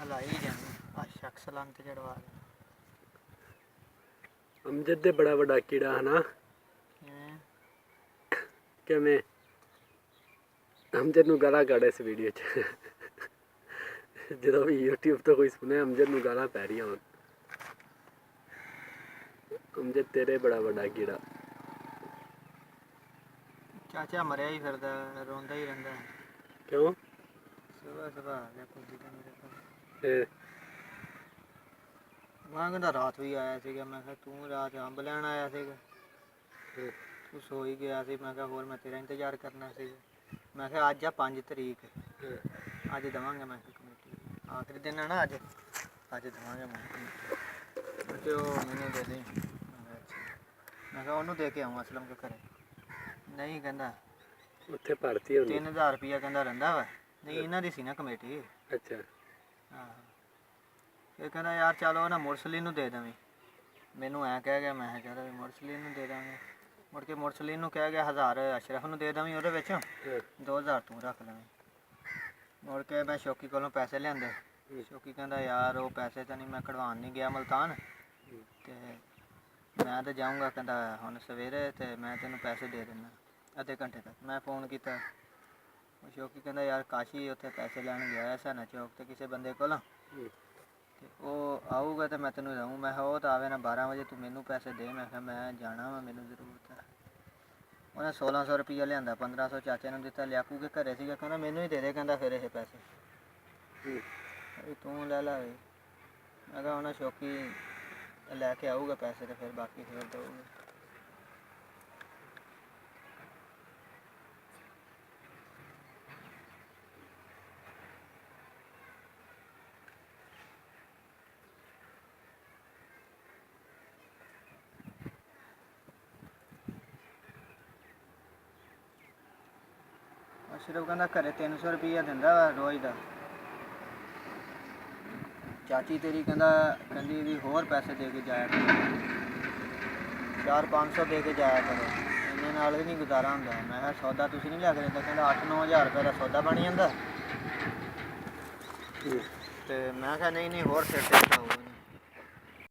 ਹਲਾਈ ਜਾਣੀ ਆ ਸ਼ਖਸ ਲੰਤ ਚੜਵਾ ਦੇ ਅਮਜਦ ਦੇ ਬੜਾ ਵੱਡਾ ਕੀੜਾ ਹਨਾ ਕਿਵੇਂ ਅਮਜਦ ਨੂੰ ਗਾਲਾਂ ਕੱਢ ਇਸ ਵੀਡੀਓ 'ਚ ਜਦੋਂ ਵੀ YouTube ਤੋਂ ਕੋਈ ਸੁਣੇ ਅਮਜਦ ਨੂੰ ਗਾਲਾਂ ਪੈ ਰਹੀਆਂ ਹੁਣ ਅਮਜਦ ਤੇਰੇ ਬੜਾ ਵੱਡਾ ਕੀੜਾ ਚਾਚਾ ਮਰਿਆ ਹੀ ਫਿਰਦਾ ਰੋਂਦਾ ਹੀ ਰਹਿੰਦਾ ਕਿਉਂ ਸੁਬਾ ਸੁਬਾ ਲੈ ਕੁੱਦੀ ਤਾਂ ਮੇਰੇ ਕੋਲ ਫਿਰ ਮੈਂ ਕਹਿੰਦਾ ਰਾਤ ਵੀ ਆਇਆ ਸੀਗਾ ਮੈਂ ਕਿਹਾ ਤੂੰ ਰਾਤ ਅੰਬ ਲੈਣ ਆਇਆ ਸੀਗਾ ਤੂੰ ਸੋ ਹੀ ਗਿਆ ਸੀ ਮੈਂ ਕਿਹਾ ਹੋਰ ਮੈਂ ਤੇਰਾ ਇੰਤਜ਼ਾਰ ਕਰਨਾ ਸੀਗਾ ਮੈਂ ਕਿਹਾ ਅੱਜ ਆ 5 ਤਰੀਕ ਅੱਜ ਦੇਵਾਂਗਾ ਮੈਂ ਕਮੇਟੀ ਆਖਰੀ ਦਿਨ ਹੈ ਨਾ ਅੱਜ ਦੇਵਾਂਗਾ ਮੈਂ ਕਮੇਟੀ ਤੇ ਉਹ ਮੈਨੂੰ ਦੇ ਦੇ ਮੈਂ ਕਿਹਾ ਉਹਨੂੰ ਦੇ ਕੇ ਆਊਂ ਅਸਲਮ ਕੇ ਘਰੇ ਨਹੀਂ ਕਹਿੰਦਾ ਉੱਥੇ ਭਰਤੀ ਹੁੰਦੀ 3000 ਰੁਪਇਆ ਕਹਿੰਦਾ ਰਹਿੰਦਾ ਵਾ ਨਹੀਂ ਇਹਨਾਂ ਦੀ ਸੀ ਨਾ ਕਮੇਟੀ ਅੱਛਾ ਆਹੋ ਇਹ ਕਹਿੰਦਾ ਯਾਰ ਚਲੋ ਨਾ ਮੁਰਸਲੀ ਨੂੰ ਦੇ ਦੇਵੀਂ ਮੈਨੂੰ ਐਂ ਕਹਿ ਗਿਆ ਮੈਂ ਕਿਹਾ ਚੱਲ ਮੁਰਸਲੀ ਨੂੰ ਦੇ ਦਾਂਗੇ ਮੁੜ ਕੇ ਮੁਰਸਲੀ ਨੂੰ ਕਹਿ ਗਿਆ 1000 ਅਸ਼ਰਫ ਨੂੰ ਦੇ ਦੇਵੀਂ ਉਹਦੇ ਵਿੱਚ 2000 ਤੂੰ ਰੱਖ ਲਵੀਂ ਮੁੜ ਕੇ ਮੈਂ ਸ਼ੌਕੀ ਕੋਲੋਂ ਪੈਸੇ ਲਿਆਂਦੇ ਸ਼ੌਕੀ ਕਹਿੰਦਾ ਯਾਰ ਉਹ ਪੈਸੇ ਤਾਂ ਨਹੀਂ ਮੈਂ ਕਢਵਾਉਣ ਨਹੀਂ ਗਿਆ ਮੁਲਤਾਨ ਅਤੇ ਮੈਂ ਤਾਂ ਜਾਊਂਗਾ ਕਹਿੰਦਾ ਹੁਣ ਸਵੇਰੇ ਅਤੇ ਮੈਂ ਤੈਨੂੰ ਪੈਸੇ ਦੇ ਦਿੰਦਾ ਅੱਧੇ ਘੰਟੇ ਤੱਕ ਮੈਂ ਫੋਨ ਕੀਤਾ ਉਹ ਸ਼ੌਕੀ ਕਹਿੰਦਾ ਯਾਰ ਕਾਸ਼ੀ ਉੱਥੇ ਪੈਸੇ ਲੈਣ ਗਿਆ ਸੈਨਾ ਚੌਕ 'ਤੇ ਕਿਸੇ ਬੰਦੇ ਕੋਲੋਂ ਅਤੇ ਉਹ ਆਊਗਾ ਤਾਂ ਮੈਂ ਤੈਨੂੰ ਦਊਂ ਮੈਂ ਕਿਹਾ ਉਹ ਤਾਂ ਆਵੇ ਨਾ 12 ਵਜੇ ਤੂੰ ਮੈਨੂੰ ਪੈਸੇ ਦੇ ਮੈਂ ਕਿਹਾ ਮੈਂ ਜਾਣਾ ਵਾ ਮੈਨੂੰ ਜ਼ਰੂਰਤ ਹੈ ਉਹਨੇ 1600 ਰੁਪਈਆ ਲਿਆਂਦਾ 1500 ਚਾਚੇ ਨੂੰ ਦਿੱਤਾ ਲਿਆਕੂ ਕੇ ਘਰੇ ਸੀਗਾ ਕਹਿੰਦਾ ਮੈਨੂੰ ਹੀ ਦੇ ਦੇ ਕਹਿੰਦਾ ਫਿਰ ਇਹ ਪੈਸੇ ਤੂੰ ਲੈ ਲਾ ਮੈਂ ਕਿਹਾ ਉਹਨਾਂ ਸ਼ੌਕੀ ਲੈ ਕੇ ਆਊਗਾ ਪੈਸੇ ਤੇ ਫਿਰ ਬਾਕੀ ਫਿਰ ਦਊਗਾ ਅਸ਼ਰਫ ਕਹਿੰਦਾ ਘਰੇ 300 ਰੁਪਈਆ ਦਿੰਦਾ ਵਾ ਰੋਜ਼ ਦਾ ਚਾਚੀ ਤੇਰੀ ਕਹਿੰਦੀ ਵੀ ਹੋਰ ਪੈਸੇ ਦੇ ਕੇ ਜਾਇਆ ਕਰੋ 400-500 ਦੇ ਕੇ ਜਾਇਆ ਕਰੋ ਇੰਨੇ ਨਾਲ ਵੀ ਨਹੀਂ ਗੁਜ਼ਾਰਾ ਹੁੰਦਾ ਮੈਂ ਕਿਹਾ ਸੌਦਾ ਤੁਸੀਂ ਨਹੀਂ ਲਿਆ ਕੇ ਦਿੰਦਾ ਕਹਿੰਦਾ 8-9 ਹਜ਼ਾਰ ਰੁਪਏ ਦਾ ਸੌਦਾ ਬਣ ਜਾਂਦਾ ਅਤੇ ਮੈਂ ਕਿਹਾ ਨਹੀਂ ਹੋਰ ਸਿਰ ਤੇ ਹੋਊਗਾ